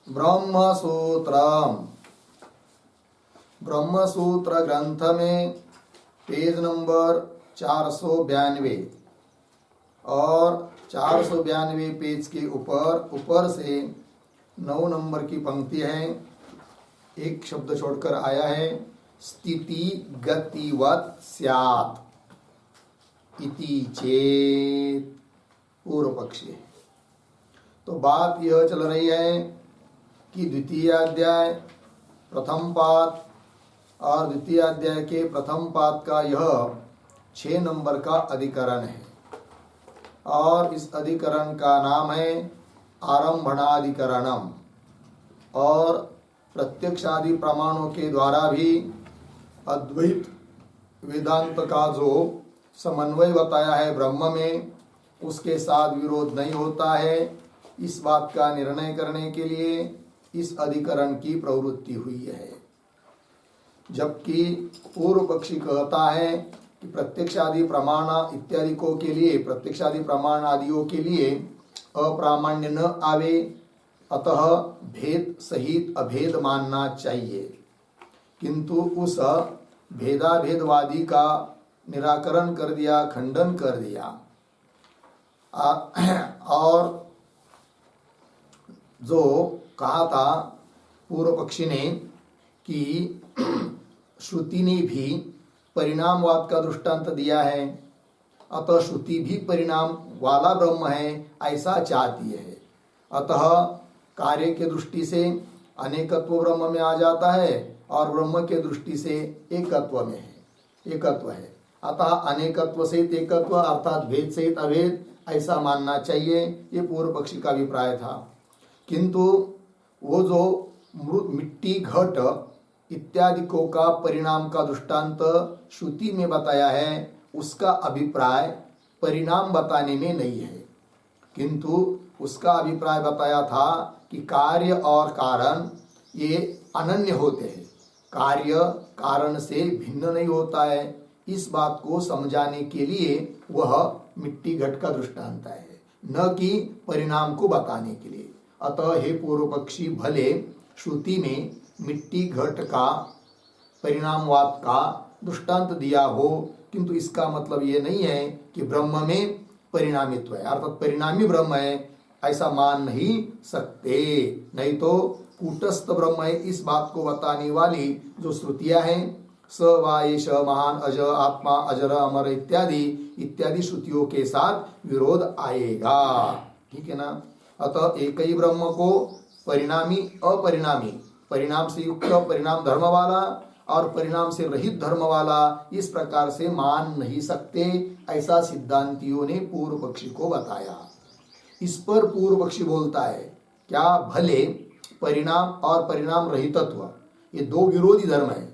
ब्रह्मसूत्रम, ब्रह्मसूत्र ग्रंथ में page number 492 और 492 पेज के ऊपर से 9 नंबर की पंक्ति है। एक शब्द छोड़कर आया है, स्थिति गतिवत स्यात् इति चेत, पूर्व पक्षी। तो बात यह चल रही है कि द्वितीय अध्याय प्रथम पाद और द्वितीय अध्याय के प्रथम पाद का यह 6 नंबर का अधिकरण है और इस अधिकरण का नाम है आरंभणाधिकरणम। और प्रत्यक्षादि प्रमाणों के द्वारा भी अद्वैत वेदांत का जो समन्वय बताया है ब्रह्म में, उसके साथ विरोध नहीं होता है। इस बात का निर्णय करने के लिए इस अधिकरण की प्रवृत्ति हुई है। जबकि पूर्व पक्षी कहता है कि प्रत्यक्षादि प्रमाण इत्यादि को के लिए, प्रत्यक्षादि प्रमाण आदियों के लिए अप्रामाण्य न आवे, अतः भेद सहित अभेद मानना चाहिए। किंतु उस भेदाभेदवादी का निराकरण कर दिया, खंडन कर दिया। और जो कहा था पूर्व पक्षी ने कि श्रुति ने भी परिणामवाद का दृष्टांत दिया है, अतः श्रुति भी परिणाम वाला ब्रह्म है ऐसा चाहती है। अतः कार्य के दृष्टि से अनेकत्व ब्रह्म में आ जाता है और ब्रह्म के दृष्टि से एकत्व में है, एकत्व है। अतः अनेकत्व सहित एकत्व अर्थात भेद सहित अभेद ऐसा मानना चाहिए, ये पूर्व पक्षी का अभिप्राय था। किंतु वो जो मिट्टी घट इत्यादि को का परिणाम का दृष्टांत श्रुति में बताया है, उसका अभिप्राय परिणाम बताने में नहीं है, किंतु उसका अभिप्राय बताया था कि कार्य और कारण ये अनन्य होते हैं, कार्य कारण से भिन्न नहीं होता है। इस बात को समझाने के लिए वह मिट्टी घट का दृष्टांत है, न कि परिणाम को बताने के लिए। अतः हे पूर्व पक्षी, भले श्रुति में मिट्टी घट का परिणामवाद का दृष्टांत दिया हो, किंतु इसका मतलब ये नहीं है कि ब्रह्म में परिणामित्व है, अर्थात परिणामी ब्रह्म है ऐसा मान नहीं सकते। नहीं तो कूटस्थ ब्रह्म है इस बात को बताने वाली जो श्रुतियां हैं, स वा एष महान अज आत्मा अजर अमर इत्यादि इत्यादि श्रुतियों के साथ विरोध आएगा। ठीक है ना। अतः एक ही ब्रह्म को परिणामी अपरिणामी, परिणाम से युक्त परिणाम धर्म वाला और परिणाम से रहित धर्म वाला, इस प्रकार से मान नहीं सकते, ऐसा सिद्धांतियों ने पूर्व पक्षी को बताया। इस पर पूर्व पक्षी बोलता है, क्या भले परिणाम और परिणाम रहितत्व ये दो विरोधी धर्म है,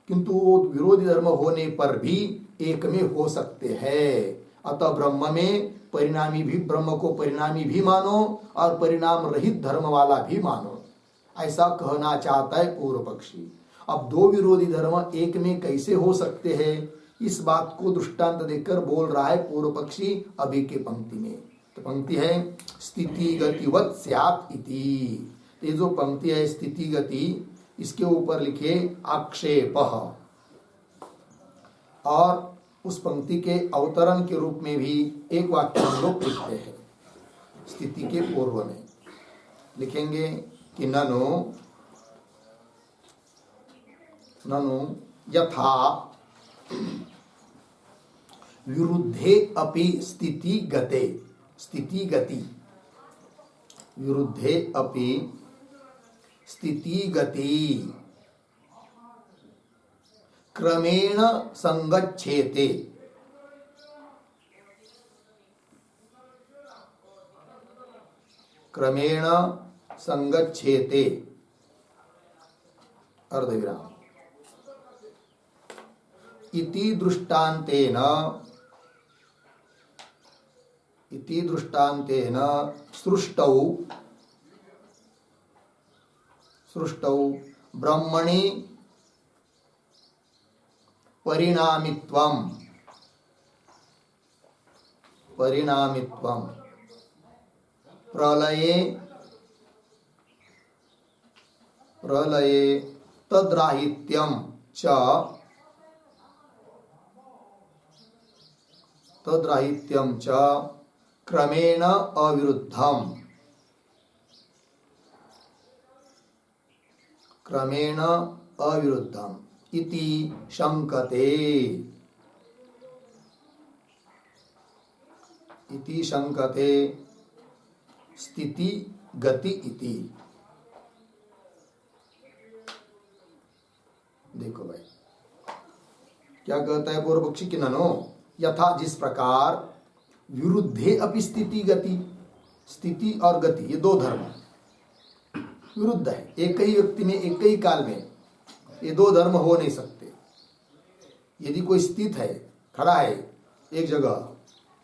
किंतु वो विरोधी धर्म होने पर भी एक में हो सकते हैं। अतः ब्रह्म में परिणामी भी, ब्रह्म को परिणामी भी मानो और परिणाम रहित धर्म वाला भी मानो, ऐसा कहना चाहता है पूर्व पक्षी। अब दो विरोधी धर्म एक में कैसे हो सकते हैं, इस बात को दृष्टांत देकर बोल रहा है पूर्व पक्षी अभी के पंक्ति में। तो पंक्ति है स्थिति गतिवत स्यात् इति। ये जो पंक्ति है स्थिति गति, इसके ऊपर लिखे आक्षेप, और उस पंक्ति के अवतरण के रूप में भी एक वाक्य हम लोग लिखते हैं। स्थिति के पूर्व में लिखेंगे कि ननु ननु यथा विरुद्धे अपि स्थिति गते, स्थिति गति, विरुद्धे अपि स्थिति गति क्रमेण संगच्छेते, क्रमेण संगच्छेते अर्धविराम इति दृष्टान्तेन, इति दृष्टान्तेन सृष्टौ सृष्टौ ब्रह्मणि परिणामित्वं, परिणामित्वं प्रलये प्रलये तद्राहित्यं च क्रमेण अविरुद्धम् इति शंकते स्थिति गति इति। देखो भाई क्या कहता है पूर्व पक्षी कि ननो यथा जिस प्रकार विरुद्धे अपि स्थिति गति, स्थिति और गति ये दो धर्म विरुद्ध है। एक ही व्यक्ति में एक ही काल में ये दो धर्म हो नहीं सकते। यदि कोई स्थित है, खड़ा है एक जगह,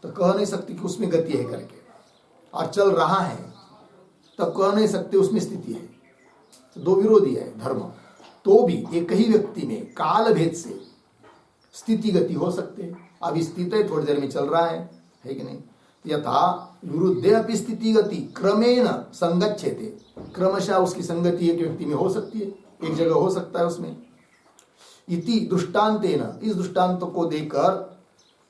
तो कह नहीं सकते कि उसमें गति है करके, और चल रहा है तब कह नहीं सकते उसमें स्थिति है। तो दो विरोधी है धर्म। तो भी एक ही व्यक्ति में काल भेद से स्थिति गति हो सकते हैं। अभी स्थित है, थोड़ी देर में चल रहा है कि नहीं। यथा विरुद्धे अपि स्थिति गति क्रमेण संगच्छेते, क्रमशः उसकी संगति एक व्यक्ति में हो सकती है, एक जगह हो सकता है उसमें। इति दृष्टांतेन, इस दृष्टांत को देकर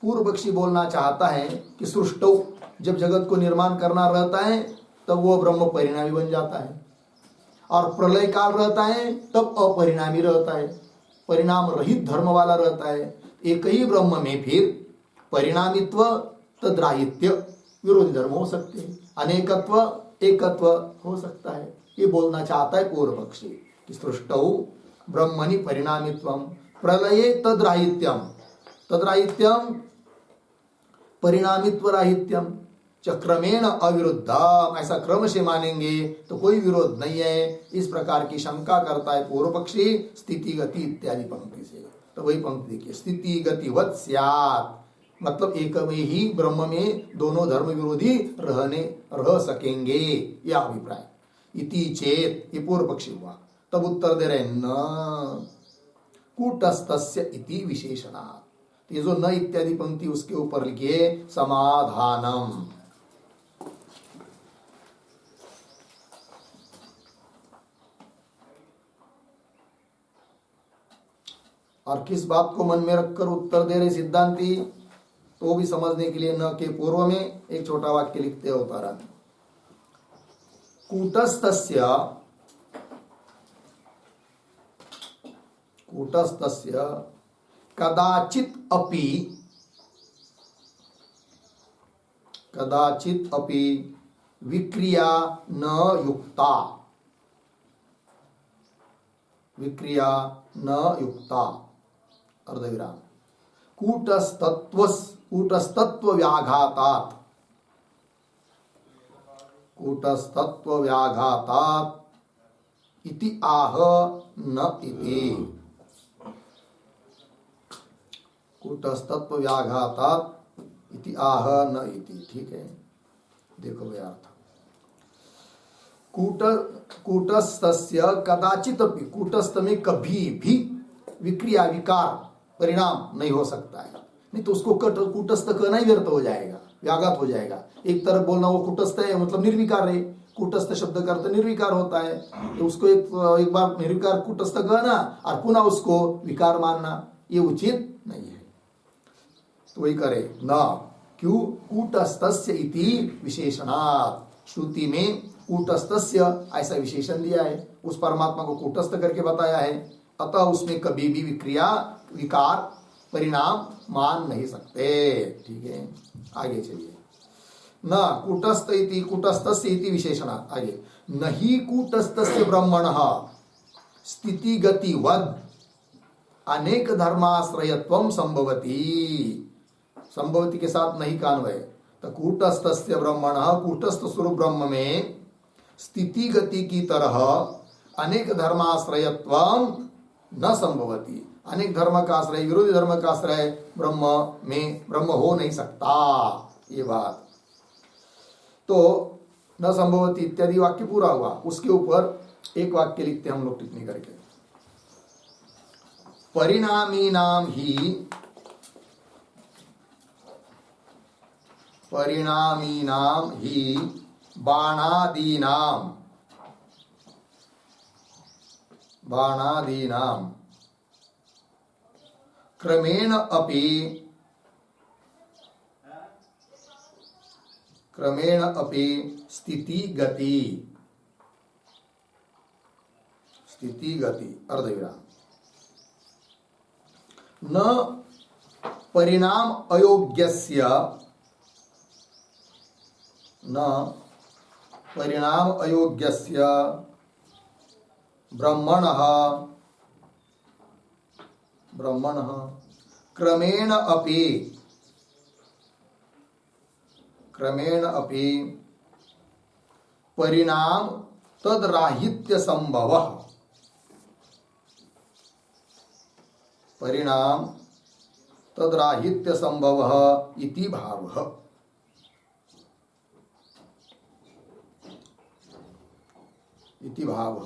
पूर्व पक्षी बोलना चाहता है कि सृष्टौ, जब जगत को निर्माण करना रहता है तब वो ब्रह्म परिणामी बन जाता है, और प्रलय काल रहता है तब अपरिणामी रहता है, परिणाम रहित धर्म वाला रहता है। एक ही ब्रह्म में फिर परिणामित्व तद्राहित्य विरोधी धर्म हो सकते हैं, अनेकत्व एकत्व हो सकता है। ये बोलना चाहता है पूर्व पक्षी कि सृष्टौ ब्रह्मणि परिणामित्वम प्रलये तद्राहित्यम परिणामित्व राहित्यम क्रमेण अविरुद्धम, ऐसा क्रम से मानेंगे तो कोई विरोध नहीं है। इस प्रकार की शंका करता है पूर्व पक्षी स्थिति गति इत्यादि पंक्ति से। तो वही पंक्ति देखिए, स्थिति गतिवत् स्यात्, मतलब एक में ही ब्रह्म में दोनों धर्म विरोधी रह सकेंगे, यह अभिप्राय। इति चेत, ये पूर्व पक्षी हुआ। तब उत्तर दे रहे न कूटस्थस्य इति विशेषणात्। ये जो न इत्यादि पंक्ति उसके ऊपर लिखिए समाधानम। और किस बात को मन में रखकर उत्तर दे रहे सिद्धांती, तो भी समझने के लिए न के पूर्व में एक छोटा वाक्य लिखते हो उत्तरा। कूटस्थस्य कदाचित अपि विक्रिया न युक्ता अर्धविराम कूटस्थत्व व्याघातात इति आह न इति। कूटस्थत्व व्याघातात इति आह न इति। ठीक है, देखो भैया अर्थ। कूटस्थस्य कदाचित अपि, कूटस्थ में कभी भी विक्रिया विकार परिणाम नहीं हो सकता है। नहीं तो उसको कूटस्थ कहना ही व्यर्थ हो जाएगा, व्याघात हो जाएगा। एक तरफ बोलना वो कूटस्थ है मतलब निर्विकार है, कूटस्थ शब्द का अर्थ निर्विकार होता है, तो उसको एक बार निर्विकार कूटस्थ कहना और पुनः उसको विकार मानना ये उचित नहीं है। तो वही करे ना, क्यों कूटस्थस्य इति विशेषणात्, श्रुति में कूटस्थस्य ऐसा विशेषण दिया है, उस परमात्मा को कूटस्थ करके बताया है, अतः उसमें कभी भी विक्रिया विकार परिणाम मान नहीं सकते। ठीक है, आगे चलिए। न कूटस्थस्य इति विशेषणात्, आगे नहीं कूटस्थस्य ब्रह्मणः स्थिति गतिवद अनेक धर्माश्रयत्वं संभवती के साथ नहीं कान्वय। तो कूटस्थस्य ब्रह्मणः, कूटस्थ स्वरूप ब्रह्म में स्थिति गति की तरह अनेक धर्माश्रयत्वं न संभवती, अनेक धर्म का आश्रय विरोधी धर्म का आश्रय ब्रह्म हो नहीं सकता, ये बात। तो न संभवती इत्यादि वाक्य पूरा हुआ। उसके ऊपर एक वाक्य लिखते हम लोग टिप्पणी करके, परिणामीनाम ही बाणादीनाम बाणादीनां क्रमेण अपि स्थिति गति अर्धविराम न परिणाम अयोग्यस्य ब्रह्मणः क्रमेण अपि परिणाम तद्राहित्य संभवः इति भावः।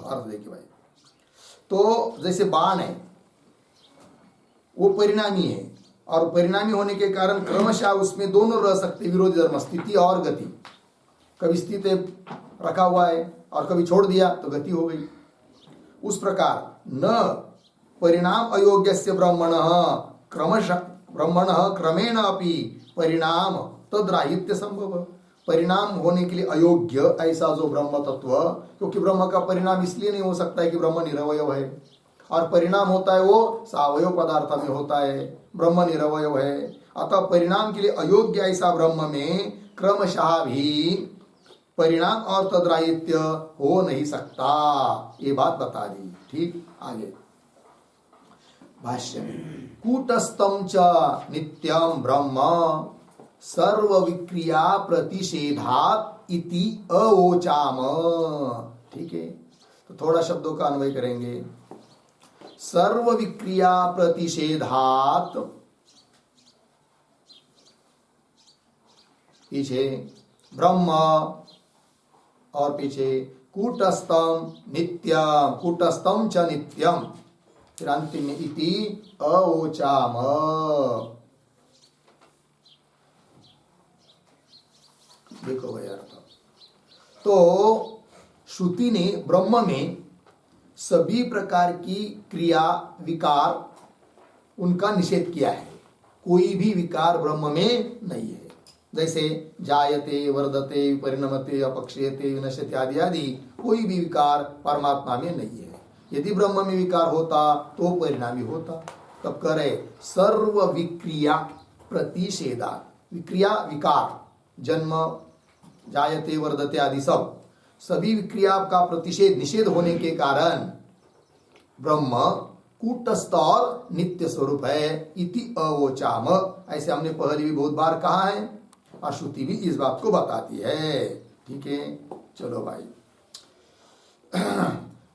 अर्थ देखिए भाई, तो जैसे बाण है वो परिणामी है, और परिणामी होने के कारण क्रमशः उसमें दोनों रह सकते, विरोधी धर्म, स्थिति और गति। कभी स्थिति रखा हुआ है और कभी छोड़ दिया तो गति हो गई। उस प्रकार न परिणाम अयोग्यस्य ब्रह्मणः क्रमेण अपि परिणाम तद्राहित्य संभव। परिणाम होने के लिए अयोग्य ऐसा जो ब्रह्म तत्व, क्योंकि ब्रह्म का परिणाम इसलिए नहीं हो सकता है कि ब्रह्म निरवय है, और परिणाम होता है वो सावयव पदार्थ में होता है, ब्रह्म निरवय है। अतः परिणाम के लिए अयोग्य ऐसा ब्रह्म में क्रमशः भी परिणाम और तद्राहित्य हो नहीं सकता, ये बात बता दी। ठीक, आगे भाष्य में कूटस्थं च नित्यं ब्रह्म सर्व विक्रिया प्रतिषेधात इति अवोचाम। ठीक है, तो थोड़ा शब्दों का अन्वय करेंगे। सर्व विक्रिया प्रतिषेधात, पीछे ब्रह्म और पीछे कूटस्थम नित्यम, कूटस्थम च नित्यम, फिर अंतिम में इति अवोचाम। देखो भाई अर्थ, तो श्रुति ने ब्रह्म में सभी प्रकार की क्रिया विकार उनका निषेध किया है। कोई भी विकार ब्रह्म में नहीं है। जैसे जायते, वर्धते, परिणमते, अपक्षयते, विनश्यते आदि आदि कोई भी विकार परमात्मा में नहीं है। यदि ब्रह्म में विकार होता तो परिणामी होता। तब कह रहे सर्व विक्रिया प्रतिषेधा, विक्रिया विकार, जन्म, जायते, वर्धते आदि सभी विक्रिया का प्रतिषेध निषेध होने के कारण ब्रह्म कूटस्थ और नित्य स्वरूप है। इति अवोचाम, ऐसे हमने पहले भी बहुत बार कहा है और श्रुति भी इस बात को बताती है। ठीक है, चलो भाई,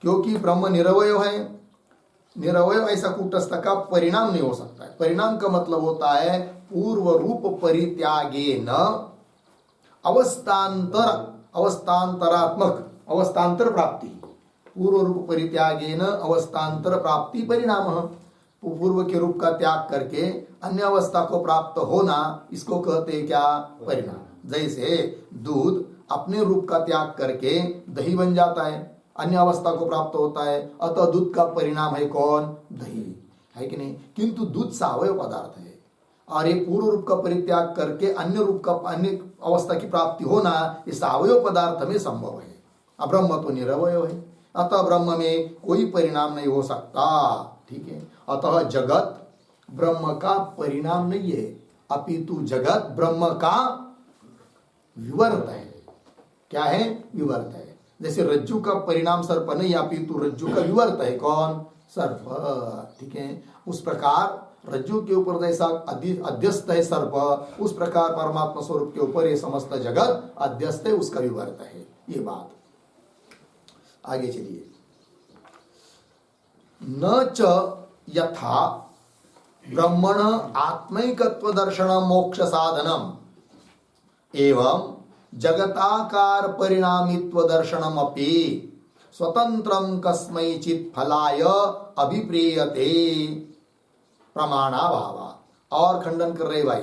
क्योंकि ब्रह्म निरवय है, निरवय ऐसा कूटस्थ का परिणाम नहीं हो सकता है। परिणाम का मतलब होता है पूर्व रूप परित्यागे न अवस्थांतरात्मक, अवस्थांतर प्राप्ति। पूर्व रूप परित्यागेन अवस्थांतर प्राप्ति परिणाम। पूर्व के रूप का त्याग करके अन्य अवस्था को प्राप्त होना, इसको कहते हैं क्या? परिणाम। जैसे दूध अपने रूप का त्याग करके दही बन जाता है, अन्य अवस्था को प्राप्त होता है, अतः दूध का परिणाम है कौन? दही, है कि नहीं? किंतु दूध सावयव पदार्थ है, और ये पूर्व रूप का परित्याग करके अन्य रूप का, अन्य अवस्था की प्राप्ति होना, ये सावयव पदार्थ में संभव है। अब ब्रह्म तो निरवय है, अतः ब्रह्म में कोई परिणाम नहीं हो सकता। ठीक है, अतः जगत ब्रह्म का परिणाम नहीं है, अपितु जगत ब्रह्म का विवर्त है। क्या है? विवर्त है। जैसे रज्जु का परिणाम सर्प नहीं, अपितु रज्जु का विवर्त है कौन? सर्प। ठीक है, उस प्रकार रज्जु के ऊपर जैसा अध्यस्त है सर्प, उस प्रकार परमात्मा स्वरूप के ऊपर ये समस्त जगत अध्यस्त है, उसका विवर्त है। ये बात आगे चलिए। न च यथा ब्रह्मण आत्मैकत्व दर्शन मोक्ष साधनम एवं जगताकार परिणामित्व दर्शनम अपि स्वतंत्रम कस्मैचित् फलाय अभिप्रेयते प्रमाणाभावा। और खंडन कर रहे भाई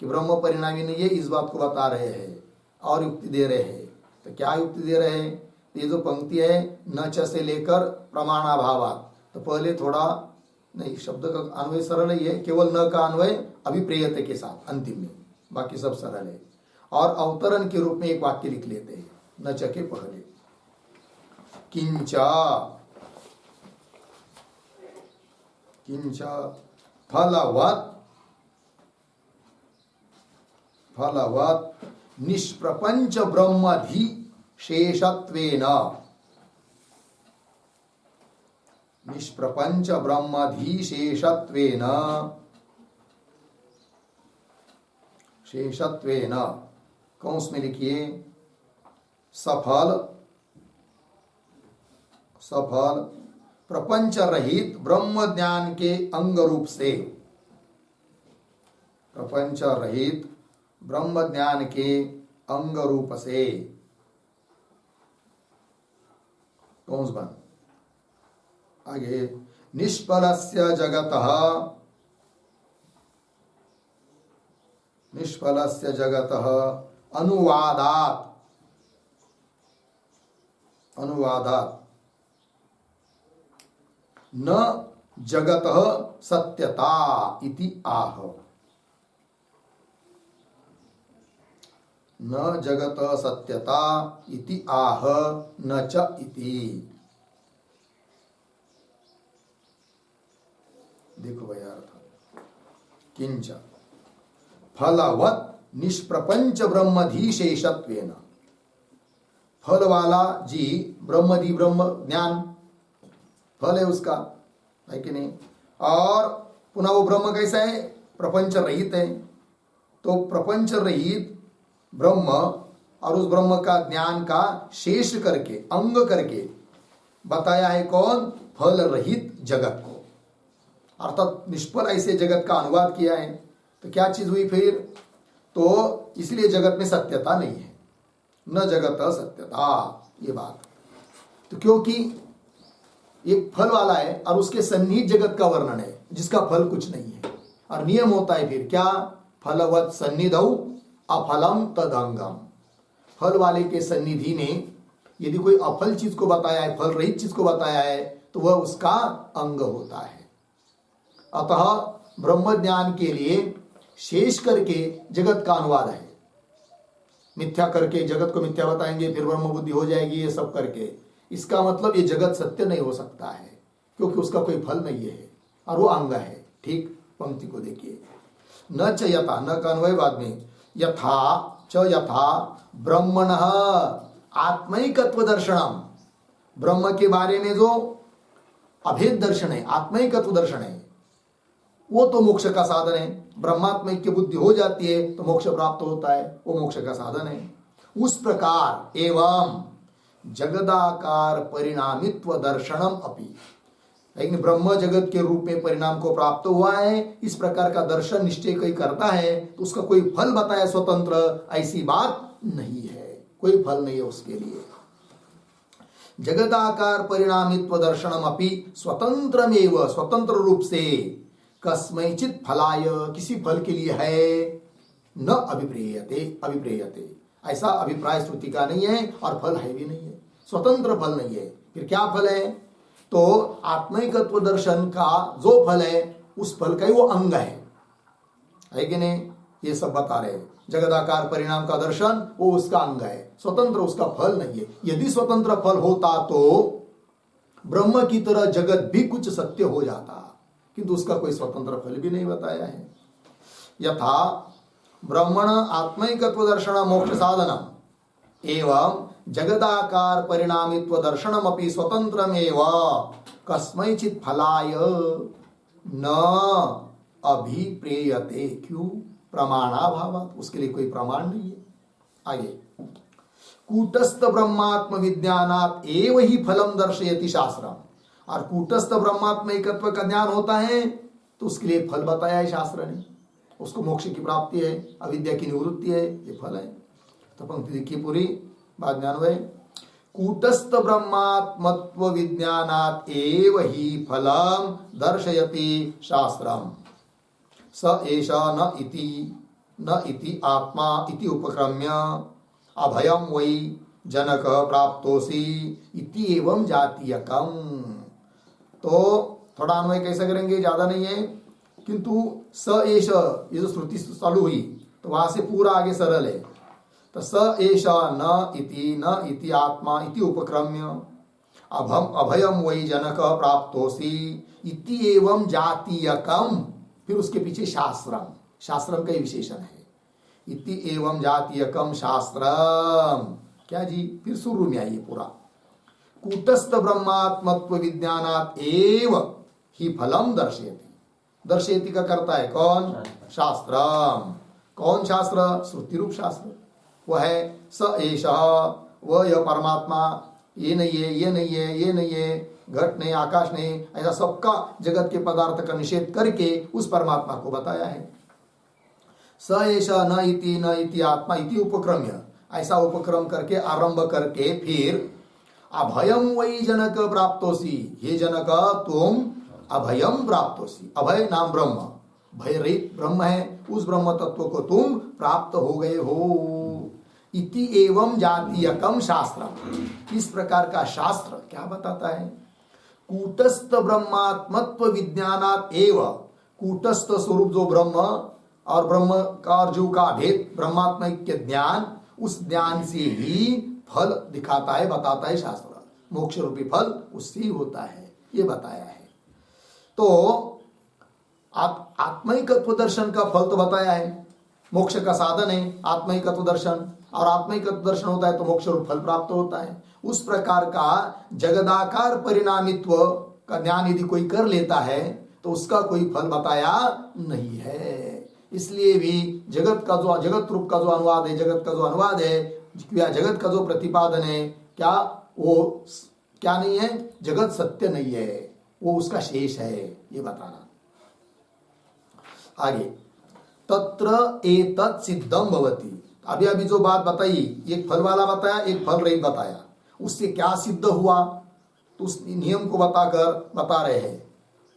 कि ब्रह्म परिणामी नहीं है, इस बात को बता रहे हैं और युक्ति दे रहे हैं। तो क्या युक्ति दे रहे हैं? ये जो पंक्ति है न च से लेकर प्रमाणाभावात, तो पहले थोड़ा नहीं, शब्द का अन्वय सरल ही है, केवल न का अन्वय अभिप्रेयते के साथ अंतिम में, बाकी सब सरल है। और अवतरण के रूप में एक वाक्य लिख लेते हैं न च के पहले, किंचा किंचा फलवत् निष्प्रपंच ब्रह्मधि शेषत्वेन, निष्प्रपंच ब्रह्मधि शेषत्वेन, शेषत्वेन कौंस में लिखिए सफल प्रपंच रहित ब्रह्म ज्ञान के अंग रूप से, प्रपंच रहित ब्रह्म ज्ञान के अंग रूप से, कौन बन आगे, निष्फलस्य जगतः अनुवादात न जगतः सत्यता इति आह, न जगतः सत्यता इति आह न च इति। देखो भाई अर्थ, किंच फलवत् निष्प्रपंच ब्रह्मधीशेषत्वेन, फल वाला जी ब्रह्मधि, ब्रह्म ज्ञान फल है उसका, है कि नहीं। और पुनः वो ब्रह्म कैसा है, प्रपंच रहित है, तो प्रपंच रहित ब्रह्म और उस ब्रह्म का ज्ञान का शेष करके, अंग करके बताया है कौन, फल रहित जगत को, अर्थात निष्फल ऐसे जगत का अनुवाद किया है। तो क्या चीज हुई फिर, तो इसलिए जगत में सत्यता नहीं है, न जगत सत्यता, ये बात। तो क्योंकि एक फल वाला है और उसके सन्निहित जगत का वर्णन है जिसका फल कुछ नहीं है, और नियम होता है फिर क्या, फलवत् सन्निधौ अफलम तदंगम, फल वाले के सन्निधि में यदि कोई अफल चीज को बताया है, फल रहित चीज को बताया है, तो वह उसका अंग होता है। अतः ब्रह्म ज्ञान के लिए शेष करके जगत का अनुवाद है, मिथ्या करके जगत को मिथ्या बताएंगे, फिर ब्रह्म बुद्धि हो जाएगी, ये सब करके, इसका मतलब ये जगत सत्य नहीं हो सकता है, क्योंकि उसका कोई फल नहीं है और वो अंग है। ठीक, पंक्ति को देखिए, न च यथा, न का अन्वय बाद में, यथा ब्रह्मणः आत्मैकत्व दर्शनम, ब्रह्म के बारे में जो अभेद दर्शन है, आत्मैकत्व दर्शन है, वो तो मोक्ष का साधन है। ब्रह्मात्मिक की बुद्धि हो जाती है तो मोक्ष प्राप्त होता है, वो मोक्ष का साधन है। उस प्रकार एवं जगदाकार परिणामित्व दर्शनम अपि, लेकिन ब्रह्म जगत के रूप में परिणाम को प्राप्त हुआ है, इस प्रकार का दर्शन निश्चय कोई करता है तो उसका कोई फल बताया स्वतंत्र, ऐसी बात नहीं है, कोई फल नहीं है उसके लिए। जगदाकार परिणामित्व दर्शनम अपि स्वतंत्रमेव, स्वतंत्र रूप से, कस्मैचित फलाय, किसी फल के लिए है, न अभिप्रेयते, ऐसा अभिप्राय श्रुति का नहीं है और फल है भी नहीं है, स्वतंत्र फल नहीं है। फिर क्या फल है, तो आत्मैकत्व दर्शन का जो फल है उस फल का ही वो अंग है कि नहीं, ये सब बता रहे। जगदाकार परिणाम का दर्शन वो उसका अंग है, स्वतंत्र उसका फल नहीं है। यदि स्वतंत्र फल होता तो ब्रह्म की तरह जगत भी कुछ सत्य हो जाता, किंतु उसका कोई स्वतंत्र फल भी नहीं बताया है। यथा ब्रह्मण आत्मैकत्व दर्शन मोक्ष साधनम एवं जगदाकार परिणामित्व दर्शनम अपि स्वतंत्रमेव कस्मैचित फलाय न अभिप्रेयते, क्यों, प्रमाणाभावात्, उसके लिए कोई प्रमाण नहीं है। आगे, कूटस्थ ब्रह्मात्म विज्ञानात् एव ही फलम दर्शयति शास्त्रम, और कूटस्थ ब्रह्मात्म एकत्व का ज्ञान होता है तो उसके लिए फल बताया है शास्त्र ने, उसको मोक्ष की प्राप्ति है, अविद्या की निवृत्ति है, ये फल है। तो पंक्ति देखिए पूरी, बाद ज्ञान हुए, कूटस्थ ब्रह्मात्मत्व विज्ञानात् एव ही फलम दर्शयति शास्त्रम, स एषा न इति आत्मा इति उपक्रम्य अभयम वै जनक प्राप्तोसी इति एवं जातीयकम। तो थोड़ा अन्वय कैसे करेंगे, ज्यादा नहीं है, किंतु स एष, ये जो श्रुति चालू हुई तो वहां से पूरा आगे सरल है। तो स एष न इति आत्मा इति उपक्रम्य अभयम वै जनक प्राप्तोसी इति एवं जातीयकम, फिर उसके पीछे शास्त्रम, शास्त्रम का ही विशेषण है, इति एवं जातीयकम शास्त्रम। क्या जी, फिर शुरू में आइए पूरा, कूटस्थ ब्रह्मात्मत्व विज्ञानात् एव ही फलम दर्शयति। दर्शयति का करता है कौन, शास्त्रम। कौन शास्त्र, श्रुति रूप शास्त्र। वह है स एषः, वह यह परमात्मा, ये नहीं है, ये नहीं है, ये नहीं है, घट नहीं, आकाश नहीं, ऐसा सबका जगत के पदार्थ का निषेध करके उस परमात्मा को बताया है। स एषा न इति आत्मा इति उपक्रम्य, ऐसा उपक्रम करके आरंभ करके फिर अभयम वै जनक प्राप्तोसी, हे जनक तुम अभयम प्राप्तोसी, अभय नाम ब्रह्म, भय रहित ब्रह्म है, उस ब्रह्म तत्व को तुम प्राप्त हो गए हो। इति एवं जातीयकम शास्त्र, इस प्रकार का शास्त्र क्या बताता है, कूटस्थ ब्रह्मात्मत्व विज्ञानात् एव, कूटस्थ स्वरूप जो ब्रह्म और ब्रह्म का और जीव का भेद ब्रह्मात्मिक ज्ञान, उस ज्ञान से ही फल दिखाता है, बताता है शास्त्र। मोक्ष रूपी फल उससे ही होता है, ये बताया है। तो आत्मिकत्व दर्शन का फल तो बताया है, मोक्ष का साधन है आत्मिकत्व दर्शन, और आत्मिकत्व दर्शन होता है तो मोक्ष रूप फल प्राप्त होता है। उस प्रकार का जगदाकार परिणामित्व का ज्ञान यदि कोई कर लेता है तो उसका कोई फल बताया नहीं है। इसलिए भी जगत का जो, जगत रूप का जो अनुवाद है, जगत का जो अनुवाद है या जगत का जो प्रतिपादन है, क्या वो क्या नहीं है, जगत सत्य नहीं है, वो उसका शेष है, ये बताना। आगे, तत्र एतत् सिद्धम भवति, अभी अभी जो बात बताई, एक फल वाला बताया, एक फल रहित बताया, उससे क्या सिद्ध हुआ, तो उस नियम को बता रहे हैं।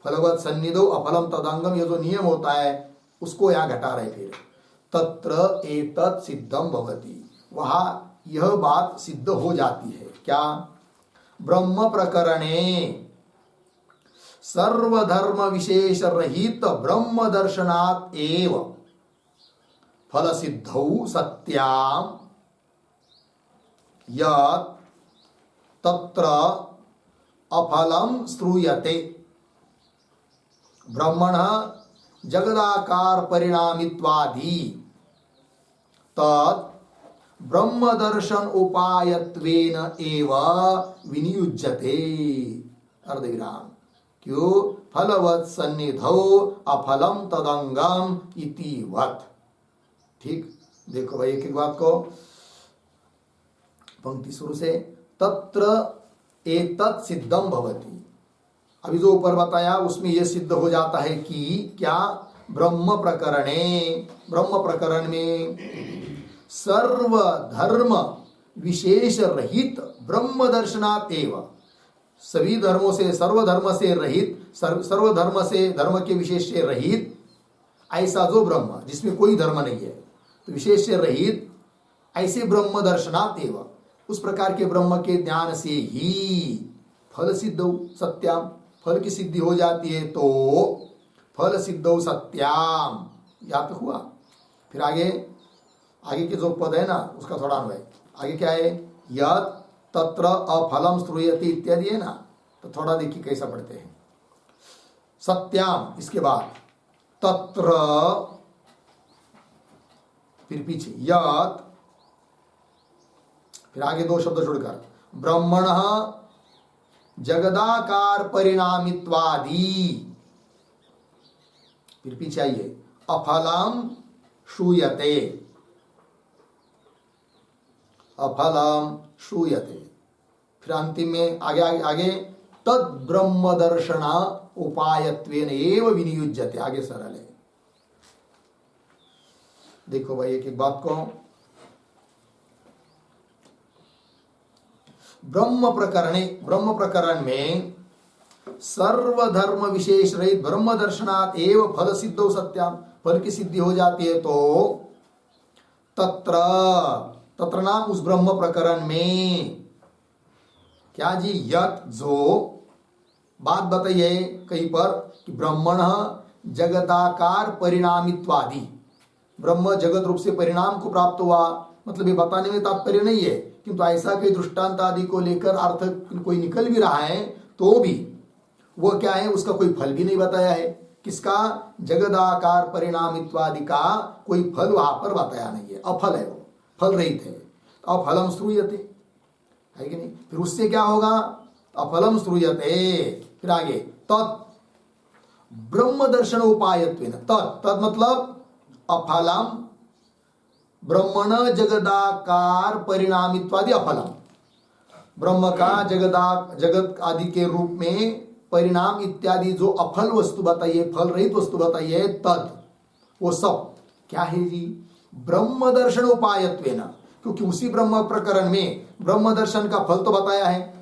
फलवत सन्निधो अफलम तदंगम, ये जो नियम होता है उसको यहाँ घटा रहे। फिर तत्र एतत् सिद्धम भवति, वहां यह बात सिद्ध हो जाती है। क्या, ब्रह्म प्रकरणे सर्वधर्म विशेष रहित ब्रह्म दर्शनात् एव फल सिद्धौ सत्याम यत् तत्र अफलम श्रूयते ब्रह्मणः जगदाकार परिणामित्वादि तत् ब्रह्म दर्शन उपायत्वेन एव विनियुज्यते। अर्धविराम, क्यों, फलवत् सन्निधौ अफलम तदंगम इति वत्। ठीक, देखो भाई एक एक बात को, पंक्ति शुरू से, तत्र एतत् सिद्धम भवति, अभी जो ऊपर बताया उसमें यह सिद्ध हो जाता है कि क्या, ब्रह्म प्रकरणे, ब्रह्म प्रकरण में सर्वधर्म विशेष रहित ब्रह्म दर्शनात् एव, सभी धर्मों से, सर्वधर्म से रहित, सर्वधर्म से, धर्म के विशेष से रहित ऐसा जो ब्रह्म जिसमें कोई धर्म नहीं है, तो विशेष से रहित ऐसे ब्रह्म दर्शनात् एव, उस प्रकार के ब्रह्म के ज्ञान से ही फल सिद्धौ सत्याम, फल की सिद्धि हो जाती है। तो फल सिद्धौ सत्याम, याद तो हुआ। फिर आगे के जो पद है ना उसका थोड़ा अन्वय, आगे क्या है, यत् तत्र अफलम श्रूयते इत्यादि है ना, तो थोड़ा देखिए कैसा पढ़ते हैं। सत्याम, इसके बाद तत्र, फिर पीछे यत्, फिर आगे दो शब्द छोड़कर ब्रह्मणः जगदाकार परिणामित्वादि, फिर पीछे आइए अफलम श्रूयते, अफलम श्रूयते, फिर अंतिम में आगे तद ब्रह्म दर्शन उपायत्वेन एव विनियुज्यते, आगे सरल है। देखो भाई एक एक बात को, ब्रह्म प्रकरण में सर्वधर्म विशेष रहित ब्रह्म दर्शनात् एव फल सिद्धौ सत्याम, फल की सिद्धि हो जाती है। तो तत्र तत्र नाम उस ब्रह्म प्रकरण में क्या जी, यत जो बात बताइए कहीं पर कि ब्रह्मण जगदाकार परिणामित्वादि, ब्रह्म जगत रूप से परिणाम को प्राप्त हुआ, मतलब ये बताने में तात्पर्य नहीं है, किंतु ऐसा कोई दृष्टांत आदि को लेकर अर्थ कोई निकल भी रहा है तो भी वो क्या है, उसका कोई फल भी नहीं बताया है। किसका? जगदाकार परिणामित्वादि का कोई फल वहां पर बताया नहीं है, अफल है, वो फल रहित है। तो अफलम श्रूयते है कि नहीं? फिर उससे क्या होगा? अफलम श्रूयते, फिर आगे तत् ब्रह्म दर्शन उपायत्वेन, तत् मतलब अफलम ब्रह्मण जगदाकार परिणामित्वादि अफलम, ब्रह्म का जगत आदि के रूप में परिणाम इत्यादि जो अफल वस्तु बताइए, फल रहित वस्तु बताइए, तद वो सब क्या है जी? ब्रह्म दर्शन उपायत्वेन, क्योंकि उसी ब्रह्म प्रकरण में ब्रह्म दर्शन का फल तो बताया है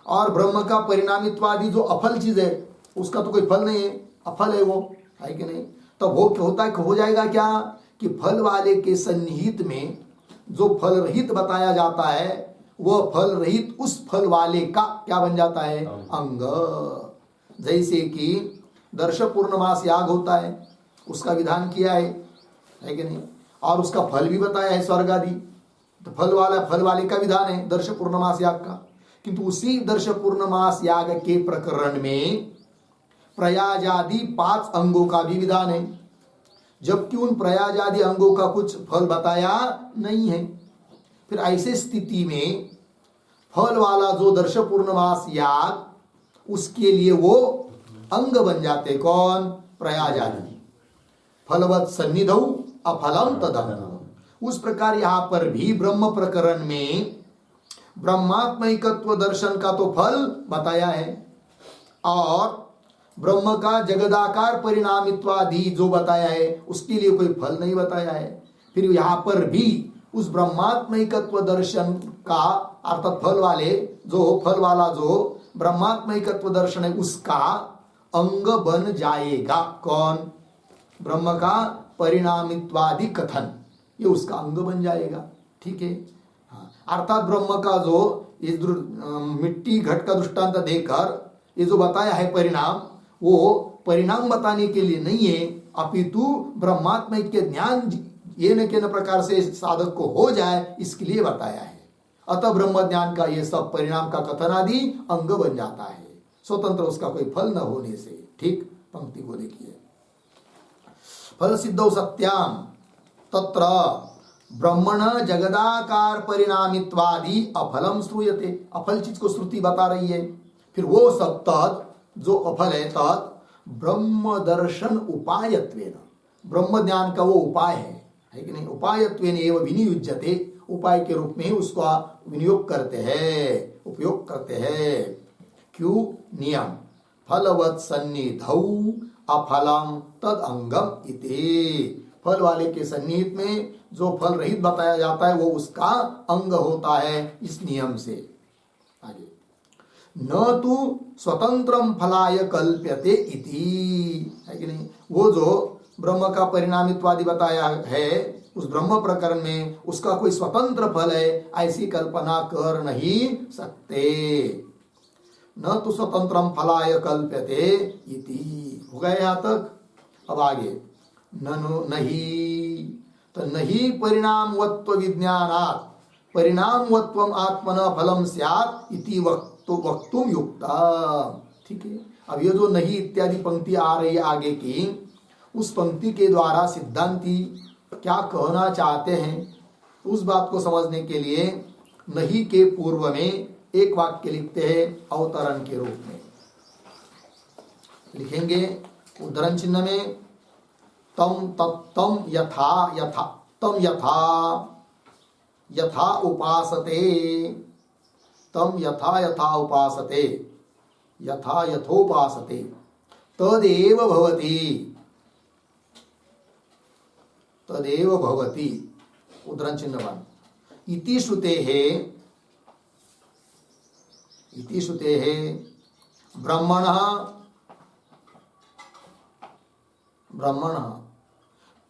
और ब्रह्म का परिणामित्वादि जो अफल चीज है उसका तो कोई फल नहीं है, अफल है वो, है कि नहीं? तो वो होता है, हो जाएगा क्या कि फल वाले के सन्निहित में जो फल रहित बताया जाता है वह फल रहित उस फल वाले का क्या बन जाता है? अंग। जैसे कि दर्श पूर्णमास याग होता है, उसका विधान किया है कि नहीं? और उसका फल भी बताया है स्वर्ग आदि, तो फल वाले का विधान है दर्श पूर्णमास याग का। किंतु उसी दर्श पूर्णमास याग के प्रकरण में प्रयाजादि 5 अंगों का भी विधान है, जबकि उन प्रयाजादि अंगों का कुछ फल बताया नहीं है। फिर ऐसे स्थिति में फल वाला जो दर्श पूर्णमास याग, उसके लिए वो अंग बन जाते कौन? प्रयाजादि। फलवत सन्निधौ अफलम तदंग। उस प्रकार यहां पर भी ब्रह्म प्रकरण में ब्रह्मात्मैकत्व दर्शन का तो फल बताया है और ब्रह्म का जगदाकार परिणामित्वादि जो बताया है उसके लिए कोई फल नहीं बताया है। फिर यहां पर भी उस ब्रह्मात्मैकत्व दर्शन का अर्थात फल वाला जो ब्रह्मात्मैकत्व दर्शन है उसका अंग बन जाएगा कौन? ब्रह्म का परिणामित्वादि कथन, ये उसका अंग बन जाएगा। ठीक है, अर्थात ब्रह्म का जो ये मिट्टी घट का दृष्टांत देकर ये जो बताया है परिणाम, वो परिणाम बताने के लिए नहीं है, अपितु ब्रह्मात्म के ज्ञान ये न के न प्रकार से साधक को हो जाए इसके लिए बताया है। अतः ब्रह्म ज्ञान का ये सब परिणाम का कथन आदि अंग बन जाता है, स्वतंत्र उसका कोई फल न होने से। ठीक, पंक्ति को देखिए, फल सिद्धौ सत्याम तत्र ब्रह्मण जगदाकार परिणामित्वादि अफलम श्रूयते। अफल चीज को श्रुति बता रही है। फिर वो सब तद जो अफल है तद ब्रह्म दर्शन उपायत्वेन, ब्रह्म ज्ञान का वो उपाय है कि नहीं? उपायत्वेन एवं विनियुज्यते, उपाय के रूप में उसका विनियोग करते हैं, उपयोग करते हैं। क्यों? नियम फलवत् सन्निधौ अफलम तद अंगम इति, फल वाले के सन्निहित में जो फल रहित बताया जाता है वो उसका अंग होता है, इस नियम से। आगे, न तो स्वतंत्रम फलाय कल्प्यते इति, है कि नहीं? वो जो ब्रह्म का परिणामित्वादि बताया है उस ब्रह्म प्रकरण में उसका कोई स्वतंत्र फल है ऐसी कल्पना कर नहीं सकते। न तो स्वतंत्रम फलाय कल्प्यते इति, हो गया यहां तक। अब आगे, नहीं तो नहीं परिणामवत्व विज्ञानात् परिणामवत्वम आत्मना फलम स्यात् इति वक्तुम युक्ता। ठीक है, अब ये जो नहीं इत्यादि पंक्ति आ रही है आगे की, उस पंक्ति के द्वारा सिद्धांती क्या कहना चाहते हैं उस बात को समझने के लिए नहीं के पूर्व में एक वाक्य लिखते हैं अवतरण के रूप में। लिखेंगे उद्धरण चिन्ह में, तम तत्तम यथा यथा तम यथा यथा उपासते, तम यथा यथा उपासते, यथा यथोपासते तदेव भवति, तदेव भवति। उद्धरण चिन्हवान, इति श्रुतेः ब्रह्मणः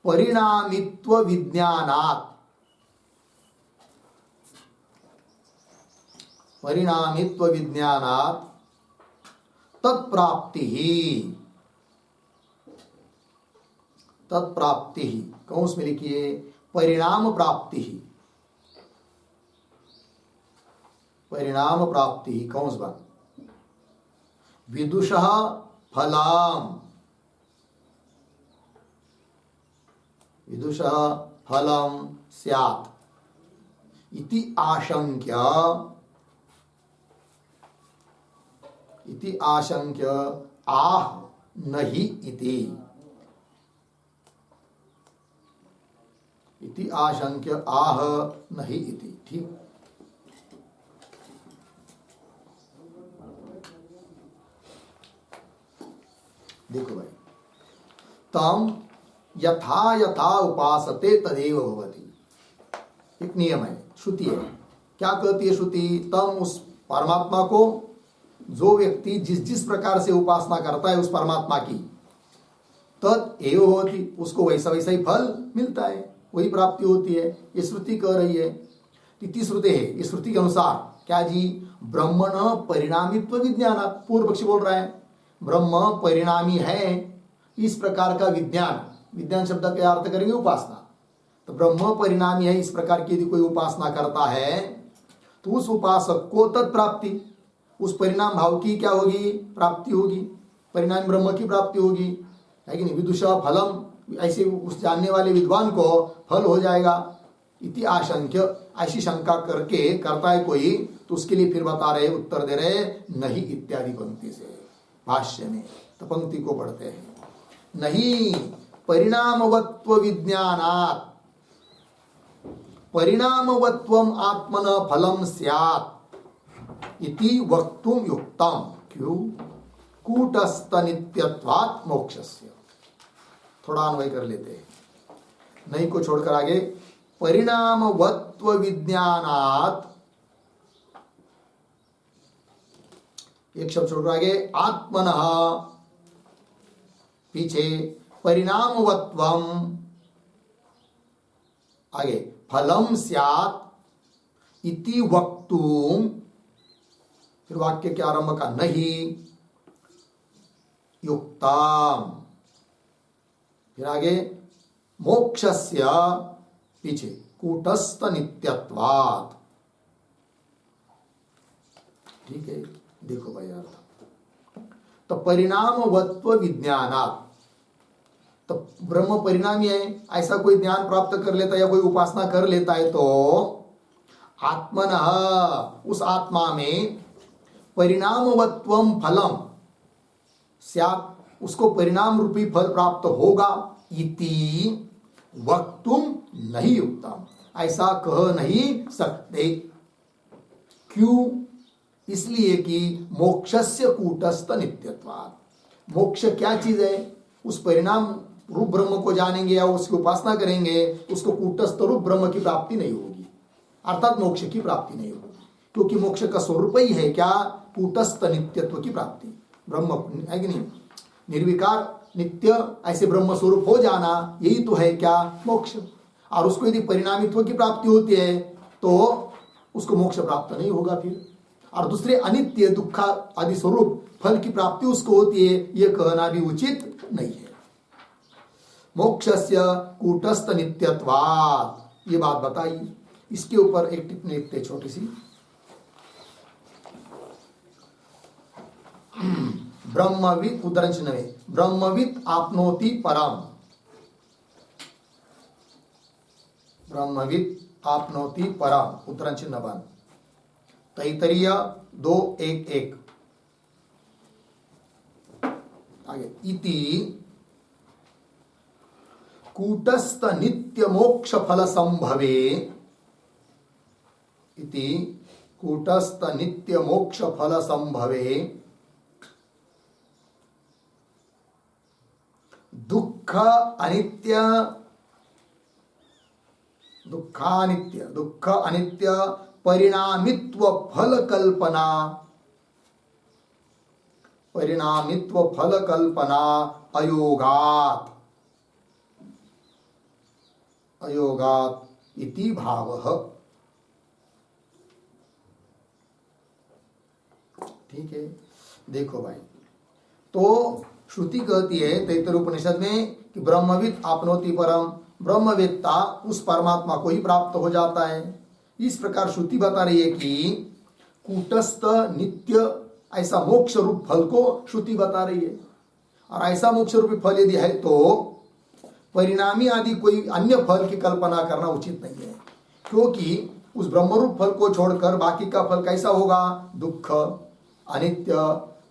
परिणामित्व विज्ञानात् परिणामित्व विज्ञानात् तत्प्राप्ति कौंस में लिखिए परिणाम प्राप्ति कौंस बन विदुषः फलम स्यात् इति आशंक्य आह नहि इति आशंक्य आह नहि इति। ठीक, देखो भाई, तम यथा यथा उपासते तदेव भवति। एक नियम है, श्रुति है। क्या कहती है श्रुति? तम उस परमात्मा को जो व्यक्ति जिस जिस प्रकार से उपासना करता है उस परमात्मा की, तद एव होती, उसको वैसा वैसा ही फल मिलता है, वही प्राप्ति होती है। ये श्रुति कह रही है। इति श्रुति है, इस श्रुति के अनुसार क्या जी? ब्रह्मण परिणामित्व विज्ञान। पूर्व पक्षी बोल रहा है ब्रह्म परिणामी है इस प्रकार का विज्ञान। विज्ञान शब्द का अर्थ करेंगे उपासना। तो ब्रह्म परिणामी है इस प्रकार की यदि कोई उपासना करता है तो उस उपासक को तत्प्राप्ति, उस परिणाम भाव की क्या होगी? प्राप्ति होगी। परिणाम ब्रह्म की प्राप्ति होगी, है कि नहीं? विदुषा फलम, ऐसे उस जानने वाले विद्वान को फल हो जाएगा। इति आशंक्य, ऐसी शंका करके करता है कोई, तो उसके लिए फिर बता रहे, उत्तर दे रहे नहीं इत्यादि पंक्ति से भाष्य में। तो पंक्ति को पढ़ते हैं। नहीं परिणामवत्व विज्ञानात् परिणामवत्वम आत्मन फलम स्यात् इति वक्तुम युक्तम। क्यों? कूटस्थ नित्यत्वात् मोक्षस्य। थोड़ा अन्वय कर लेते हैं, नहीं को छोड़कर आगे। परिणामवत्व विज्ञानात्, एक शब्द छोड़कर आगे, आत्मनः, पीछे परिणामवत्वम, आगे फलम स्यात् इति वक्तुम, फिर वाक्य के आरंभ का नहीं, युक्ताम, फिर आगे मोक्षस्य, पीछे कूटस्थ नित्यत्वात्। ठीक है, देखो भाई अर्थ। तो परिणामवत्व विज्ञानात्, तो ब्रह्म परिणामी है ऐसा कोई ज्ञान प्राप्त कर लेता है या कोई उपासना कर लेता है तो आत्मनः, उस आत्मा में परिणामवत्वम फलम स्यात्, उसको परिणाम रूपी फल प्राप्त होगा। इति वक्तुम नहीं युक्तम, ऐसा कह नहीं सकते। क्यों? इसलिए कि मोक्षस्य कूटस्थ नित्यत्वात्। मोक्ष क्या चीज है? उस परिणाम रूप ब्रह्म को जानेंगे या उसकी उपासना करेंगे, उसको कूटस्थ रूप ब्रह्म की प्राप्ति नहीं होगी, अर्थात मोक्ष की प्राप्ति नहीं होगी। क्योंकि मोक्ष का स्वरूप ही है क्या? कूटस्थ नित्यत्व की प्राप्ति। ब्रह्म है कि नहीं? निर्विकार नित्य ऐसे ब्रह्म स्वरूप हो जाना, यही तो है क्या? मोक्ष। और उसको यदि परिणामित्व की प्राप्ति होती है तो उसको मोक्ष प्राप्त नहीं होगा फिर। और दूसरे अनित्य दुख आदि स्वरूप फल की प्राप्ति उसको होती है, यह कहना भी उचित नहीं है। मोक्षस्य कूटस्थ नित्यत्वात्, ये बात बताई। इसके ऊपर एक टिप्पणी लिखते छोटी सी। ब्रह्मविद उद्धरण चिन्ह में, ब्रह्मविद आपनोति परम, ब्रह्मविद आपनोति परम, उद्धरण चिन्ह बंद। तैतरीय 2:1:1 आगे। इति कूटस्थ नित्य मोक्ष फल संभवे, इति कूटस्थ नित्य मोक्ष फल संभवे दुख अनित्य, दुख अनित्य परिणामित्व फल कल्पना, परिणामित्व फल कल्पना अयोगात्, अयोगात् इति भावः। ठीक है, देखो भाई, तो श्रुति कहती है तैत्तरीय उपनिषद में कि ब्रह्मविद आपनोति परम, ब्रह्मवेत्ता उस परमात्मा को ही प्राप्त हो जाता है। इस प्रकार श्रुति बता रही है कि कूटस्थ नित्य ऐसा मोक्ष रूप फल को श्रुति बता रही है। और ऐसा मोक्ष रूपी फल यदि है तो परिणामी आदि कोई अन्य फल की कल्पना करना उचित नहीं है, क्योंकि उस ब्रह्मरूप फल को छोड़कर बाकी का फल कैसा होगा? दुख, अनित्य,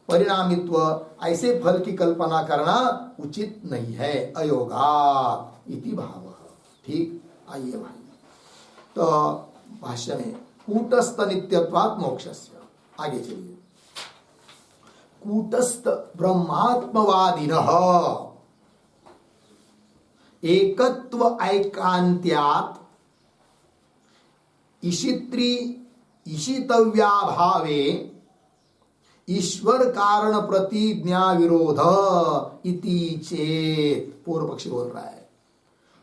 परिणामित्व, ऐसे फल की कल्पना करना उचित नहीं है। अयोगात् इति भाव। ठीक, आइए भाई, तो भाष्य में कूटस्थ नित्यत्वात् मोक्षस्य, आगे चलिए। कूटस्थ ब्रह्मात्मवादिनः एकत्व ऐकान्त्यात् इशित्री इशितव्याभावे ईश्वर कारण प्रतिज्ञा विरोध इति चेत। पूर्व पक्षी बोल रहा है,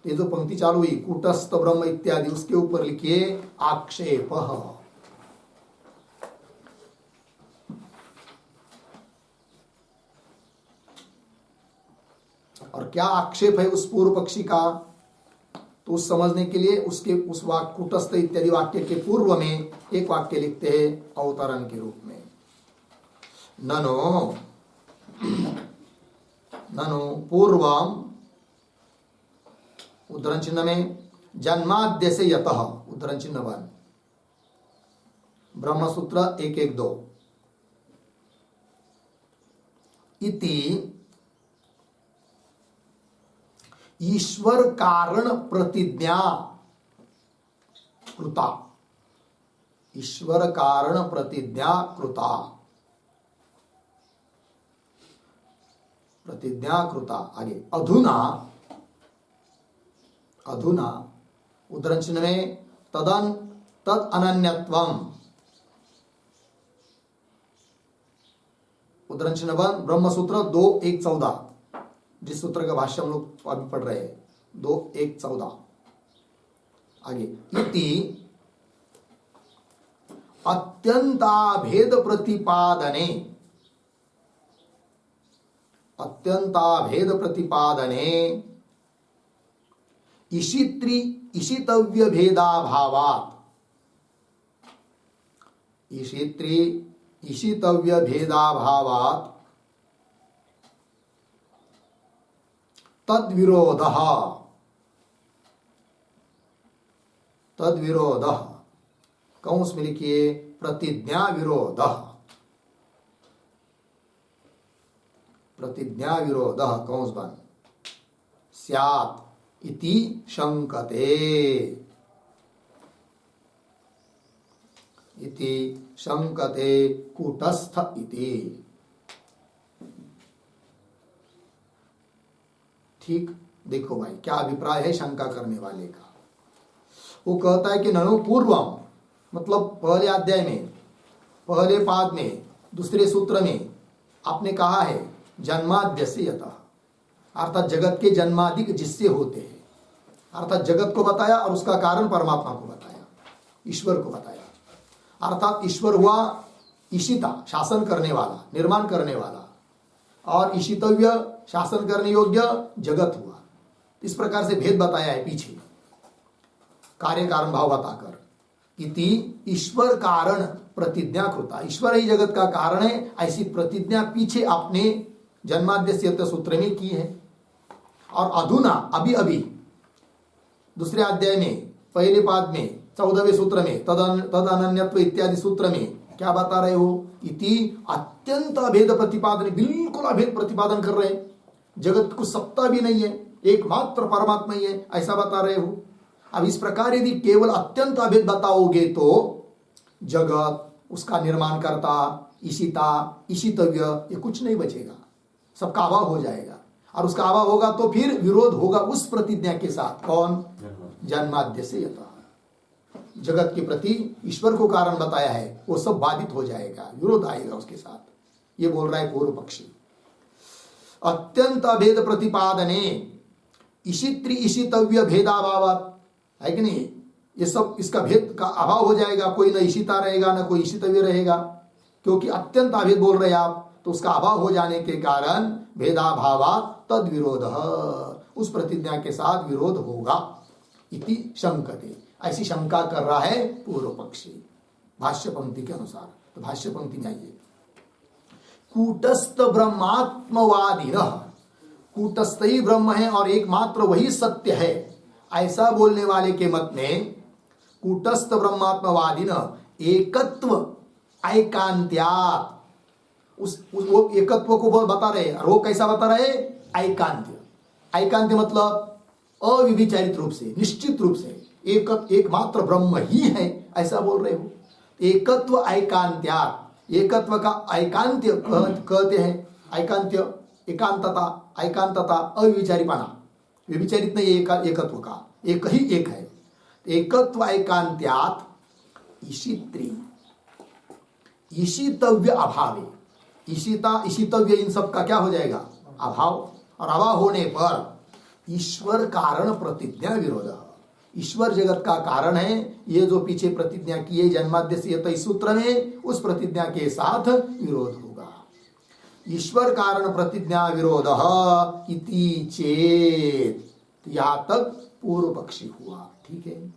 तो ये जो पंक्ति चालू हुई कूटस्थ ब्रह्म इत्यादि, उसके ऊपर लिखिए आक्षेप। और क्या आक्षेप है उस पूर्व पक्षी का, तो उस समझने के लिए उसके उस वाक्य कूटस्थ इत्यादि वाक्य के पूर्व में एक वाक्य लिखते हैं अवतरण के रूप में। ननो ननो पूर्वम, उद्धरण चिन्ह में जन्माद्य से यतः, उद्धरण चिन्ह 1, ब्रह्मसूत्र 112 इति ईश्वर कारण प्रतिज्ञा कृता, ईश्वर कारण प्रतिज्ञा कृता, प्रतिज्ञा कृता। आगे अधुना, अधुना उद्धरण चिन्ह में तद अनन्यत्वम, उद्धरण चिन्ह 1 ब्रह्मसूत्र 2:1-14, जिस सूत्र का भाष्य हम लोग अभी पढ़ रहे हैं 2:1-14। आगे इति अत्यंताभेद प्रतिपादने, अत्यंताभेद प्रतिपादने इशित्री इशितव्य भेदाभावात्, इशित्री इशितव्य भेदाभावात् तद्विरोधः, तद्विरोधः कौंस में लिखिए प्रतिज्ञा विरोधः, प्रतिज्ञा विरोधः कौंस बन स्यात् इति शंकते, इति शंकते कूटस्थ इति। ठीक, देखो भाई क्या अभिप्राय है शंका करने वाले का। वो कहता है कि ननु पूर्वम, मतलब पहले अध्याय में, पहले पाद में, दूसरे सूत्र में आपने कहा है जन्माद्य से यतः, अर्थात जगत के जन्मादि जिससे होते हैं, अर्थात जगत को बताया और उसका कारण परमात्मा को बताया, ईश्वर को बताया। अर्थात ईश्वर हुआ ईशिता, शासन करने वाला, निर्माण करने वाला, और ईशितव्य शासन करने योग्य जगत हुआ। इस प्रकार से भेद बताया है पीछे कार्य कारण भाव बताकर। इति ईश्वर कारण प्रतिज्ञा कृता, ईश्वर ही जगत का कारण है, ऐसी प्रतिज्ञा पीछे आपने जन्माद्य सूत्र में की है। और अधुना, अभी अभी दूसरे अध्याय में पहले पाद में 14वें सूत्र में तद अनन्यत्व इत्यादि सूत्र में क्या बता रहे हो? इति अत्यंत अभेद प्रतिपादन, बिल्कुल अभेद प्रतिपादन कर रहे हैं, जगत को सत्ता भी नहीं है, एकमात्र परमात्मा ही है, ऐसा बता रहे हो। अब इस प्रकार यदि केवल अत्यंत अभेद बताओगे तो जगत, उसका निर्माण करता, ईशिता, ईशितव्य, ये कुछ नहीं बचेगा, सबका अभाव हो जाएगा। और उसका अभाव होगा तो फिर विरोध होगा उस प्रतिज्ञा के साथ। कौन? जन्माद्य से यतः, जगत के प्रति ईश्वर को कारण बताया है, वो सब बाधित हो जाएगा, विरोध आएगा उसके साथ। ये बोल रहा है पूर्व पक्षी। अत्यंत अभेद प्रतिपादने ईशित्री ईशितव्य भेदाभावात्, है कि नहीं? ये सब, इसका भेद का अभाव हो जाएगा, कोई न ईशिता रहेगा न कोई ईशितव्य रहेगा, क्योंकि अत्यंत अभेद बोल रहे आप, तो उसका अभाव हो जाने के कारण भेदाभावा तद विरोध, उस प्रतिज्ञा के साथ विरोध होगा इति शंकते, ऐसी शंका कर रहा है पूर्व पक्षी भाष्य पंक्ति के अनुसार। तो भाष्य पंक्ति में आइए, कूटस्थ ब्रह्मात्मवादी, कूटस्थ ही ब्रह्म है और एकमात्र वही सत्य है, ऐसा बोलने वाले के मत में कूटस्थ ब्रह्मात्मवादी न एकत्व ऐकांत्यात्, वो एकत्व को बता रहे, और वो कैसा बता रहे, ऐकांत्य। ऐकांत्य मतलब अविविचारित रूप से, निश्चित रूप से एकमात्र ब्रह्म ही है, ऐसा बोल रहे हो। एकत्व ऐकांत्यात्, एकत्व का ऐकांत्य कहते हैं, ऐकांत्य एकांतता, ऐकांतता अविचारीपना, विविचारित नहीं एकत्व का, एक ही एक है। एकत्व ऐकांत्यात् ईशित्री, ईशितव्य अभावे, ईशिता ईशितव्य इन सब का क्या हो जाएगा, अभाव, और अभाव होने पर ईश्वर कारण प्रतिज्ञा विरोध, ईश्वर जगत का कारण है, ये जो पीछे प्रतिज्ञा किए जन्माद्यस्य इस सूत्र में, उस प्रतिज्ञा के साथ विरोध होगा। ईश्वर कारण प्रतिज्ञा विरोध इति चेत, यहां तक पूर्व पक्षी हुआ, ठीक है।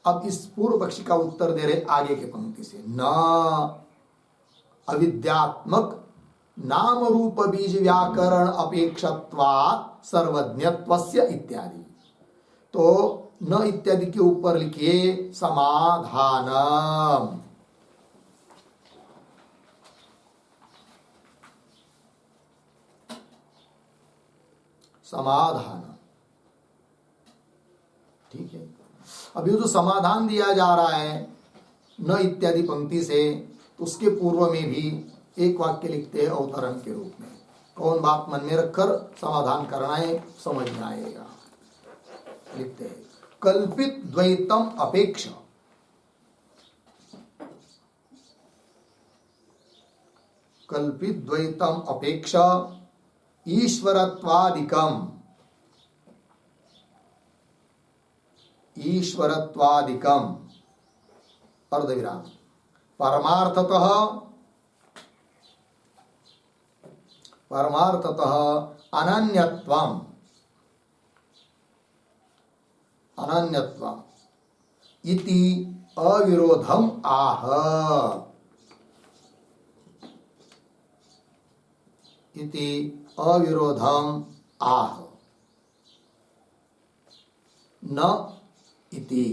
अब इस पूर्व पक्षी का उत्तर दे रहे आगे के पंक्ति से, न अविद्यात्मक नाम रूप बीज व्याकरण अपेक्षत्वात् सर्वज्ञत्वस्य इत्यादि। तो न इत्यादि के ऊपर लिखिए समाधानम, समाधान, ठीक है। अभी जो समाधान दिया जा रहा है न इत्यादि पंक्ति से, तो उसके पूर्व में भी एक वाक्य लिखते हैं अवतरण के रूप में, कौन बात मन में रखकर समाधान करना है समझ में आएगा। लिखते हैं, कल्पित द्वैतम अपेक्ष, कल्पित द्वैतम अपेक्ष ईश्वरत्वादिकम, ईश्वरत्वादिकम अर्धविराम परमार्थतः, परमार्थतः अनन्यत्वम, अनन्यत्वम इति अविरोधम आह, इति अविरोधम आह, न इति।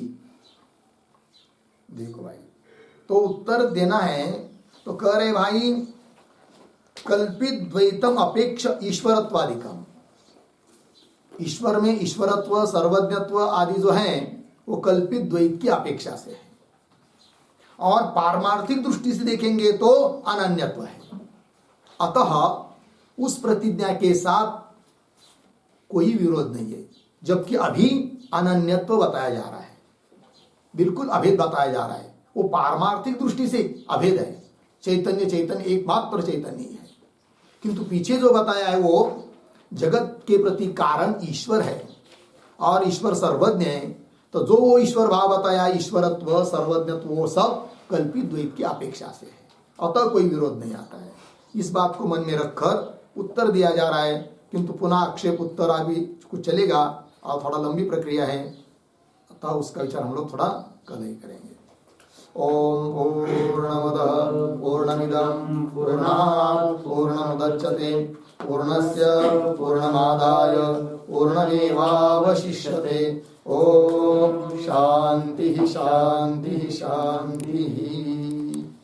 देखो भाई, तो उत्तर देना है, तो कह रहे भाई कल्पित द्वैतम अपेक्ष ईश्वरत्वादिकम, ईश्वर में ईश्वरत्व सर्वज्ञत्व आदि जो है वो कल्पित द्वैत की अपेक्षा से है, और पारमार्थिक दृष्टि से देखेंगे तो अनन्यत्व है। अतः उस प्रतिज्ञा के साथ कोई विरोध नहीं है, जबकि अभी अनन्यत्व बताया जा रहा है, बिल्कुल अभेद बताया जा रहा है। वो पारमार्थिक दृष्टि से अभेद है, चैतन्य चैतन्य एकमात्र चैतन्य ही है, किंतु पीछे जो बताया है वो जगत के प्रति कारण ईश्वर है और ईश्वर सर्वज्ञ है। तो जो वो ईश्वर भाव बताया, ईश्वरत्व सर्वज्ञत्व, वो सब कल्पित द्वैत की अपेक्षा से है, अतः कोई विरोध नहीं आता है। इस बात को मन में रखकर उत्तर दिया जा रहा है, किंतु पुनः आक्षेप उत्तर अभी कुछ चलेगा और थोड़ा लंबी प्रक्रिया है, अतः उसका विचार हम लोग थोड़ा कल ही करेंगे। ओम पूर्णमदः पूर्णमिदं पूर्णात् पूर्णमुदच्यते पूर्णस्य पूर्णमादाय पूर्णमेवावशिष्यते। ओम शांति शांति शांति।